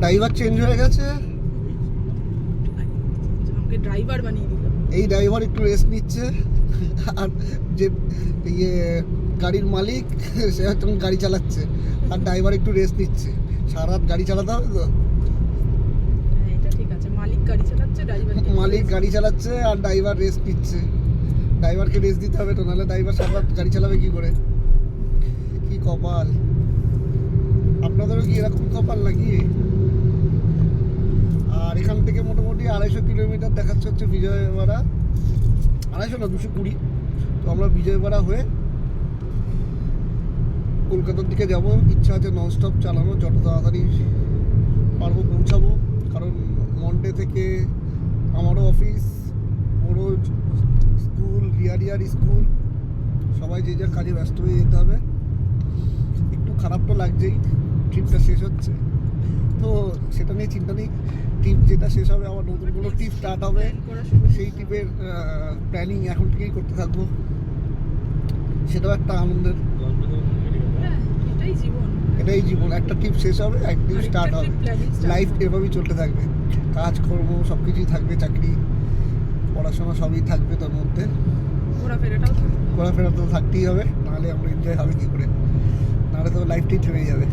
Driver change হয়ে গেছে, আমাকে ড্রাইভার বানিয়ে দিল। এই ড্রাইভার একটু রেস্ট নিচ্ছে, আর যে ইয়ে গাড়ির মালিক সে হয়তো গাড়ি চালাচ্ছে, আর ড্রাইভার একটু রেস্ট নিচ্ছে। সারা রাত গাড়ি চালাতে হবে তো, হ্যাঁ এটা ঠিক আছে, মালিক গাড়ি চালাচ্ছে, ড্রাইভার মালিক গাড়ি চালাচ্ছে আর ড্রাইভার রেস্ট নিচ্ছে। ড্রাইভারকে রেস্ট দিতে হবে তো, নাহলে ড্রাইভার সারা রাত গাড়ি চালাবে কি করে? কি কপাল! আপনাদেরও কি এরকম কপাল নাকি? আর এখান থেকে মোটামুটি 250 কিলোমিটার দেখাচ্ছে হচ্ছে বিজয়বাড়া, 250 না 220। তো আমরা বিজয়বাড়া হয়ে কলকাতার দিকে যাব। ইচ্ছা আছে ননস্টপ চালানো, যত তাড়াতাড়ি পারবো পৌঁছাবো। কারণ মন্ডে থেকে আমারও অফিস, ওরও স্কুল, রিয়ার স্কুল, সবাই যে যার কাজে ব্যস্ত হয়ে যেতে হবে। একটু খারাপ তো লাগছেই, ট্রিপটা শেষ হচ্ছে তো সেটা নিয়ে চিন্তা নেই। ট্রিপ যেটা শেষ হবে আবার নতুন কোনো ট্রিপ স্টার্ট হবে, সেই ট্রিপের প্ল্যানিং এখন থেকেই করতে থাকবো। সেটাও একটা আনন্দের। এটাই জীবন। এটাই জীবন, একটা ট্রিপ শেষ হবে, এক ট্রিপ স্টার্ট হবে। লাইফ এভাবেই চলতে থাকবে, কাজকর্ম সব কিছুই থাকবে, চাকরি পড়াশোনা সবই থাকবে, তার মধ্যে ঘোরাফেরাটাও থাকবে। ঘোরাফেরা তো থাকতেই হবে, নাহলে আমরা এনজয় হবে কী করে? নাহলে তো লাইফটাই থেমে যাবে।